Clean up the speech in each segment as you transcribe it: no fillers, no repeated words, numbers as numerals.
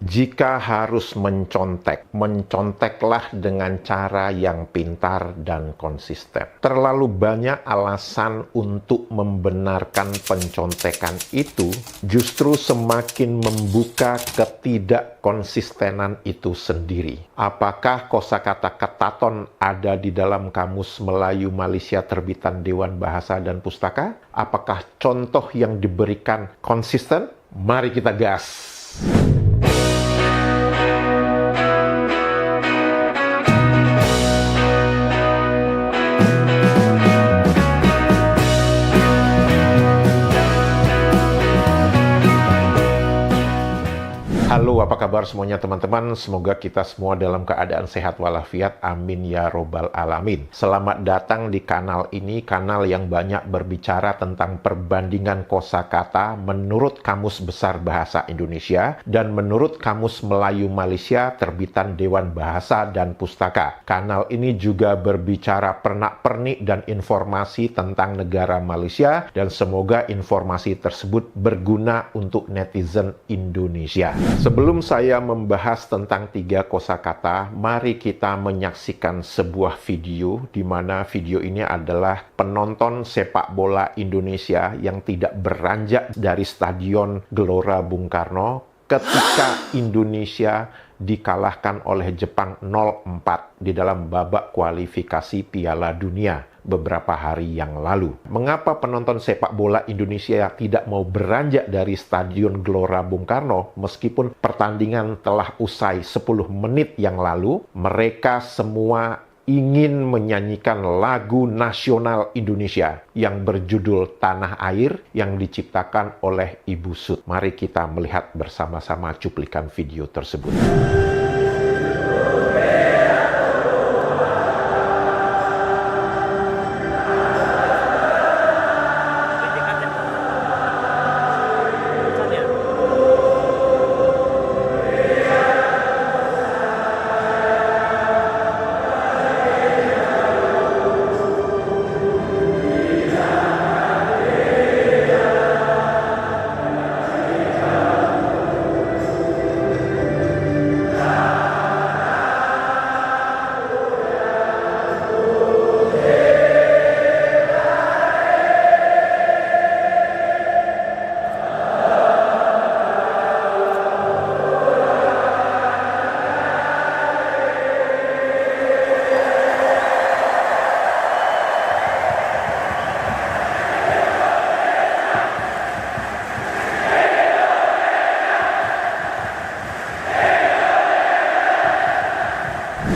Jika harus mencontek, menconteklah dengan cara yang pintar dan konsisten. Terlalu banyak alasan untuk membenarkan pencontekan itu justru semakin membuka ketidakkonsistenan itu sendiri. Apakah kosakata ketaton ada di dalam Kamus Melayu Malaysia terbitan Dewan Bahasa dan Pustaka? Apakah contoh yang diberikan konsisten? Mari kita gas! Halo, apa kabar semuanya teman-teman? Semoga kita semua dalam keadaan sehat walafiat. Amin ya robbal alamin. Selamat datang di kanal ini, kanal yang banyak berbicara tentang perbandingan kosakata menurut Kamus Besar Bahasa Indonesia dan menurut Kamus Melayu Malaysia terbitan Dewan Bahasa dan Pustaka. Kanal ini juga berbicara pernak-pernik dan informasi tentang negara Malaysia, dan semoga informasi tersebut berguna untuk netizen Indonesia. Sebelum saya membahas tentang 3 kosakata, mari kita menyaksikan sebuah video di mana video ini adalah penonton sepak bola Indonesia yang tidak beranjak dari Stadion Gelora Bung Karno ketika Indonesia dikalahkan oleh Jepang 0-4 di dalam babak kualifikasi Piala Dunia beberapa hari yang lalu. Mengapa penonton sepak bola Indonesia tidak mau beranjak dari Stadion Gelora Bung Karno meskipun pertandingan telah usai 10 menit yang lalu? Mereka semua ingin menyanyikan lagu nasional Indonesia yang berjudul Tanah Air yang diciptakan oleh Ibu Sud. Mari kita melihat bersama-sama cuplikan video tersebut.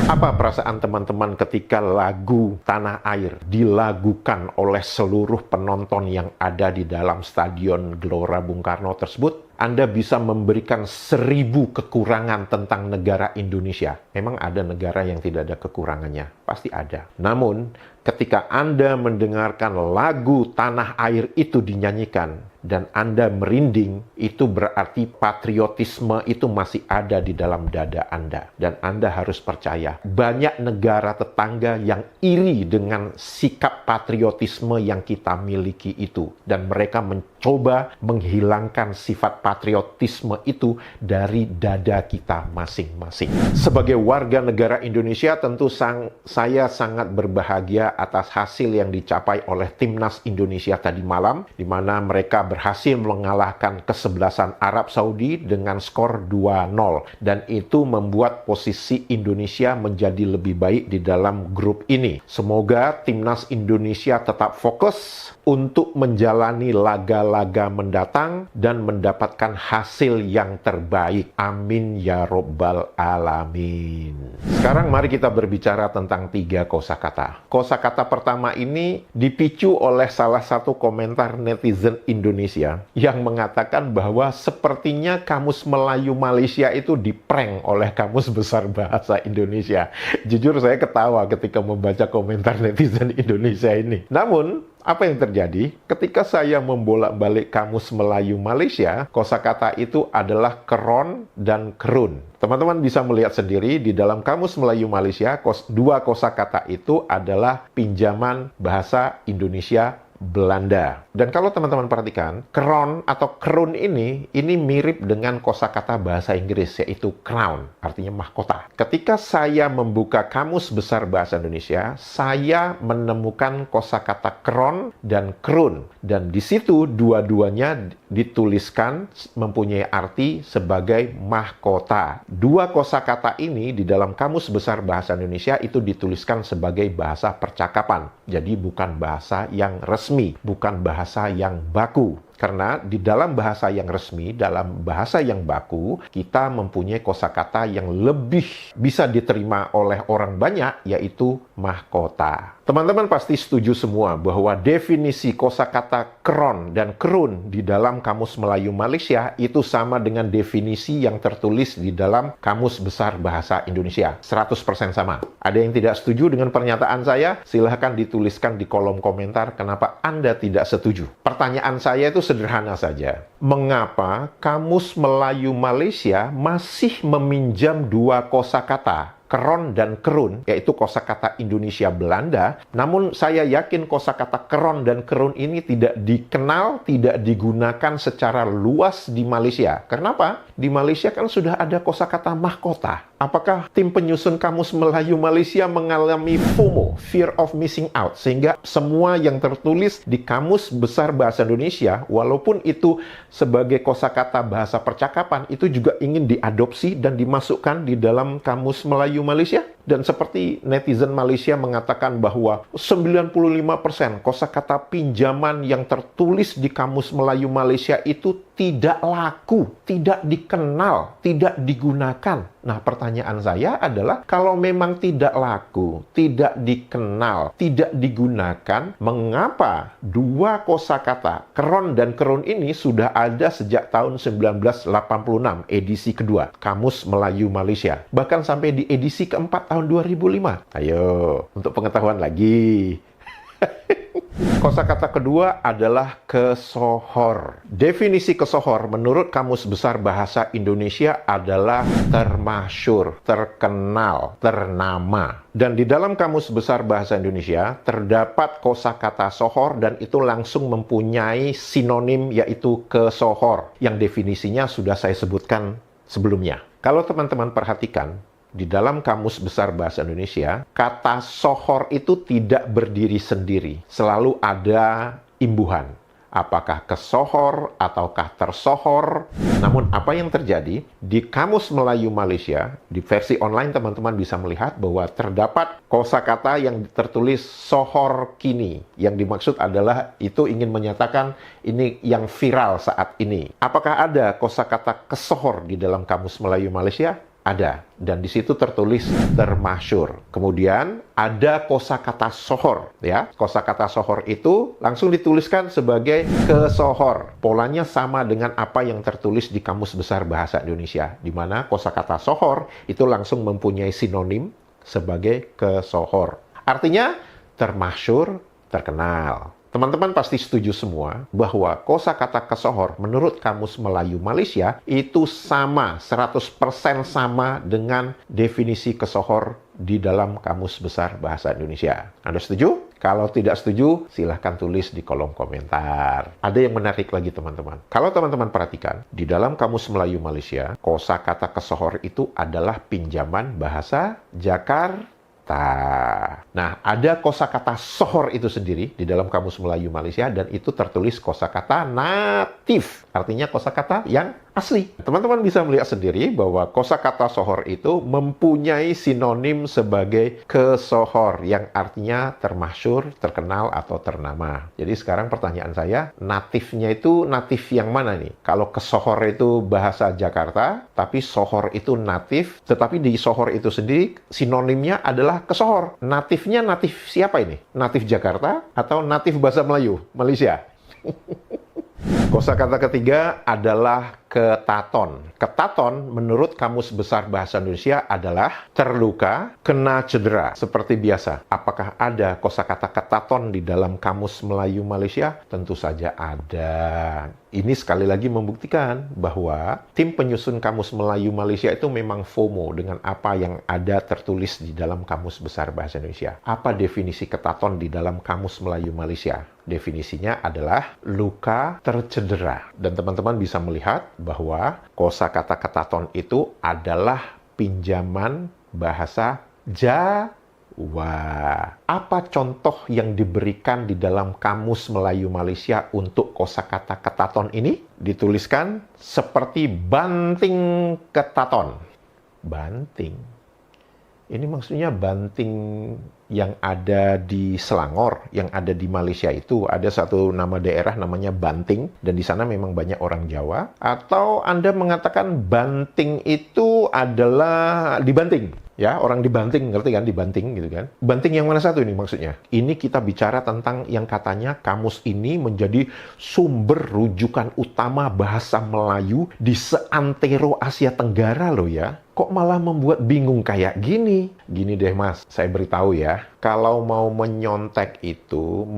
Apa perasaan teman-teman ketika lagu Tanah Air dilagukan oleh seluruh penonton yang ada di dalam Stadion Gelora Bung Karno tersebut? Anda bisa memberikan 1000 kekurangan tentang negara Indonesia. Memang ada negara yang tidak ada kekurangannya? Pasti ada. Namun, ketika Anda mendengarkan lagu Tanah Air itu dinyanyikan, dan Anda merinding, itu berarti patriotisme itu masih ada di dalam dada Anda. Dan Anda harus percaya, banyak negara tetangga yang iri dengan sikap patriotisme yang kita miliki itu. Dan mereka mencoba menghilangkan sifat patriotisme itu dari dada kita masing-masing. Sebagai warga negara Indonesia, tentu saya sangat berbahagia atas hasil yang dicapai oleh Timnas Indonesia tadi malam, di mana mereka berhasil mengalahkan kesebelasan Arab Saudi dengan skor 2-0. Dan itu membuat posisi Indonesia menjadi lebih baik di dalam grup ini. Semoga Timnas Indonesia tetap fokus untuk menjalani laga-laga mendatang dan mendapatkan hasil yang terbaik. Amin ya robbal alamin. Sekarang mari kita berbicara tentang 3 kosakata. Kosakata pertama ini dipicu oleh salah satu komentar netizen Indonesia yang mengatakan bahwa sepertinya Kamus Melayu Malaysia itu diprank oleh Kamus Besar Bahasa Indonesia. Jujur saya ketawa ketika membaca komentar netizen Indonesia ini. Namun, apa yang terjadi? Ketika saya membolak-balik Kamus Melayu Malaysia, kosakata itu adalah keron dan kerun. Teman-teman bisa melihat sendiri di dalam Kamus Melayu Malaysia, 2 kosakata itu adalah pinjaman bahasa Indonesia Belanda. Dan kalau teman-teman perhatikan, kron atau kroon ini mirip dengan kosakata bahasa Inggris, yaitu crown, artinya mahkota. Ketika saya membuka Kamus Besar Bahasa Indonesia, saya menemukan kosakata kron dan kroon. Dan di situ dua-duanya dituliskan mempunyai arti sebagai mahkota. Dua kosakata ini di dalam Kamus Besar Bahasa Indonesia itu dituliskan sebagai bahasa percakapan. Jadi bukan bahasa yang resmi, bukan bahasa yang baku. Karena di dalam bahasa yang resmi, dalam bahasa yang baku, kita mempunyai kosakata yang lebih bisa diterima oleh orang banyak, yaitu mahkota. Teman-teman pasti setuju semua bahwa definisi kosakata kron dan kroon di dalam Kamus Melayu Malaysia itu sama dengan definisi yang tertulis di dalam Kamus Besar Bahasa Indonesia. 100% sama. Ada yang tidak setuju dengan pernyataan saya? Silahkan dituliskan di kolom komentar kenapa Anda tidak setuju. Pertanyaan saya itu sederhana saja. Mengapa Kamus Melayu Malaysia masih meminjam dua kosakata, kron dan kroon, yaitu kosakata Indonesia Belanda, namun saya yakin kosakata kron dan kroon ini tidak dikenal, tidak digunakan secara luas di Malaysia. Kenapa? Di Malaysia kan sudah ada kosakata mahkota. Apakah tim penyusun Kamus Melayu Malaysia mengalami FOMO, fear of missing out, sehingga semua yang tertulis di Kamus Besar Bahasa Indonesia, walaupun itu sebagai kosakata bahasa percakapan, itu juga ingin diadopsi dan dimasukkan di dalam Kamus Melayu Malaysia? Dan seperti netizen Malaysia mengatakan bahwa 95% kosakata pinjaman yang tertulis di Kamus Melayu Malaysia itu tidak laku, tidak dikenal, tidak digunakan. Nah, pertanyaan saya adalah, kalau memang tidak laku, tidak dikenal, tidak digunakan, mengapa dua kosakata, kron dan kroon ini sudah ada sejak tahun 1986, edisi kedua, Kamus Melayu Malaysia. Bahkan sampai di edisi keempat tahun 2005. Ayo, untuk pengetahuan lagi. Kosakata kedua adalah kesohor. Definisi kesohor menurut Kamus Besar Bahasa Indonesia adalah termasyur, terkenal, ternama. Dan di dalam Kamus Besar Bahasa Indonesia terdapat kosakata sohor dan itu langsung mempunyai sinonim yaitu kesohor yang definisinya sudah saya sebutkan sebelumnya. Kalau teman-teman perhatikan, di dalam Kamus Besar Bahasa Indonesia, kata sohor itu tidak berdiri sendiri. Selalu ada imbuhan. Apakah kesohor ataukah tersohor? Namun apa yang terjadi? Di Kamus Melayu Malaysia, di versi online teman-teman bisa melihat bahwa terdapat kosakata yang tertulis sohor kini. Yang dimaksud adalah itu ingin menyatakan ini yang viral saat ini. Apakah ada kosakata kesohor di dalam Kamus Melayu Malaysia? Ada, dan di situ tertulis termasyur. Kemudian ada kosakata sohor, ya. Kosakata sohor itu langsung dituliskan sebagai kesohor. Polanya sama dengan apa yang tertulis di Kamus Besar Bahasa Indonesia, di mana kosakata sohor itu langsung mempunyai sinonim sebagai kesohor. Artinya termasyur, terkenal. Teman-teman pasti setuju semua bahwa kosakata kesohor menurut Kamus Melayu Malaysia itu sama, 100% sama dengan definisi kesohor di dalam Kamus Besar Bahasa Indonesia. Anda setuju? Kalau tidak setuju, silahkan tulis di kolom komentar. Ada yang menarik lagi teman-teman. Kalau teman-teman perhatikan, di dalam Kamus Melayu Malaysia, kosakata kesohor itu adalah pinjaman bahasa Jakarta. Nah, ada kosakata sohor itu sendiri di dalam Kamus Melayu Malaysia dan itu tertulis kosakata natif. Artinya kosakata yang asli. Teman-teman bisa melihat sendiri bahwa kosakata sohor itu mempunyai sinonim sebagai kesohor yang artinya termasyur, terkenal atau ternama. Jadi sekarang pertanyaan saya, natifnya itu natif yang mana nih? Kalau kesohor itu bahasa Jakarta, tapi sohor itu natif, tetapi di sohor itu sendiri sinonimnya adalah kesohor. Natifnya natif siapa ini? Natif Jakarta atau natif bahasa Melayu Malaysia? Kosakata ketiga adalah ketaton. Ketaton menurut Kamus Besar Bahasa Indonesia adalah terluka, kena cedera. Seperti biasa, apakah ada kosakata ketaton di dalam Kamus Melayu Malaysia? Tentu saja ada. Ini sekali lagi membuktikan bahwa tim penyusun Kamus Melayu Malaysia itu memang FOMO dengan apa yang ada tertulis di dalam Kamus Besar Bahasa Indonesia. Apa definisi ketaton di dalam Kamus Melayu Malaysia? Definisinya adalah luka tercedera. Dan teman-teman bisa melihat bahwa kosakata ketaton itu adalah pinjaman bahasa Jawa. Apa contoh yang diberikan di dalam Kamus Melayu Malaysia untuk kosakata ketaton ini? Dituliskan seperti banting ketaton. Banting. Ini maksudnya banting yang ada di Selangor, yang ada di Malaysia itu. Ada satu nama daerah namanya Banting, dan di sana memang banyak orang Jawa. Atau Anda mengatakan banting itu adalah dibanting. Ya, orang dibanting, ngerti kan? Dibanting gitu kan. Banting yang mana satu ini maksudnya? Ini kita bicara tentang yang katanya kamus ini menjadi sumber rujukan utama bahasa Melayu di seantero Asia Tenggara loh ya. Kok malah membuat bingung kayak gini? Gini deh mas, saya beritahu ya. Kalau mau menyontek itu,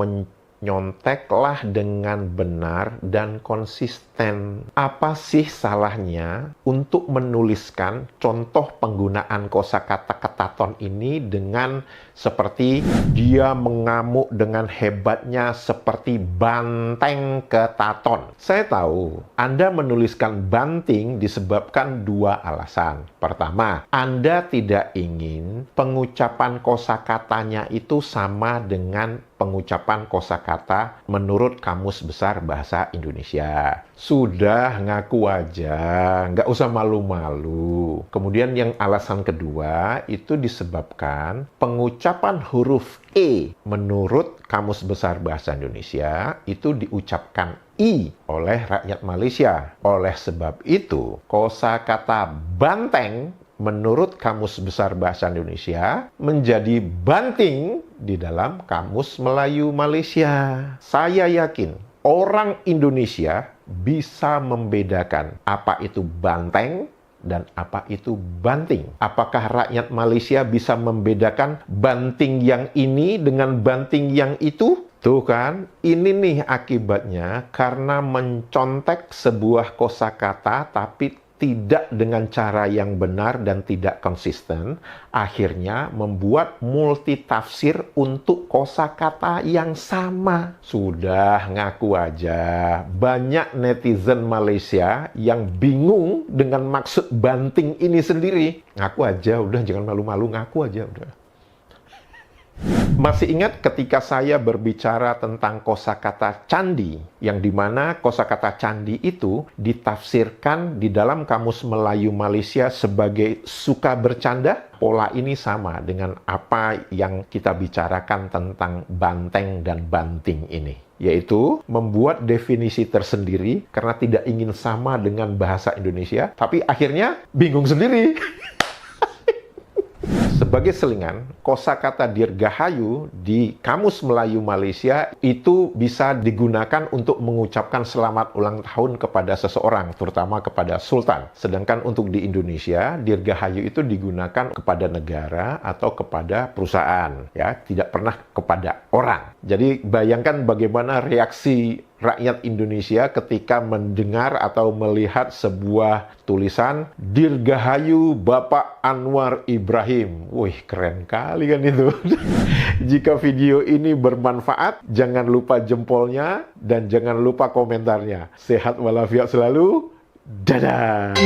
nyonteklah dengan benar dan konsisten. Apa sih salahnya untuk menuliskan contoh penggunaan kosakata ketaton ini dengan seperti dia mengamuk dengan hebatnya seperti banteng ketaton. Saya tahu Anda menuliskan banting disebabkan dua alasan. Pertama, Anda tidak ingin pengucapan kosakatanya itu sama dengan pengucapan kosakata menurut Kamus Besar Bahasa Indonesia. Sudah, ngaku aja, nggak usah malu-malu. Kemudian yang alasan kedua itu disebabkan pengucapan huruf E menurut Kamus Besar Bahasa Indonesia itu diucapkan I oleh rakyat Malaysia. Oleh sebab itu, kosakata banteng menurut Kamus Besar Bahasa Indonesia menjadi banting di dalam Kamus Melayu Malaysia. Saya yakin orang Indonesia bisa membedakan apa itu banteng dan apa itu banting. Apakah rakyat Malaysia bisa membedakan banting yang ini dengan banting yang itu? Tuh kan, ini nih akibatnya karena mencontek sebuah kosakata tapi tidak dengan cara yang benar dan tidak konsisten, akhirnya membuat multitafsir untuk kosakata yang sama. Sudah, ngaku aja. Banyak netizen Malaysia yang bingung dengan maksud banting ini sendiri. Ngaku aja, udah jangan malu-malu, ngaku aja udah. Masih ingat ketika saya berbicara tentang kosakata candi, yang dimana kosakata candi itu ditafsirkan di dalam Kamus Melayu Malaysia sebagai suka bercanda? Pola ini sama dengan apa yang kita bicarakan tentang banteng dan banting ini, yaitu membuat definisi tersendiri karena tidak ingin sama dengan bahasa Indonesia, tapi akhirnya bingung sendiri. Sebagai selingan, kosakata dirgahayu di Kamus Melayu Malaysia itu bisa digunakan untuk mengucapkan selamat ulang tahun kepada seseorang, terutama kepada sultan. Sedangkan untuk di Indonesia, dirgahayu itu digunakan kepada negara atau kepada perusahaan, ya, tidak pernah kepada orang. Jadi bayangkan bagaimana reaksi rakyat Indonesia ketika mendengar atau melihat sebuah tulisan Dirgahayu Bapak Anwar Ibrahim. Wih, keren kali kan itu. Jika video ini bermanfaat, jangan lupa jempolnya dan jangan lupa komentarnya. Sehat walafiat selalu. Dadah.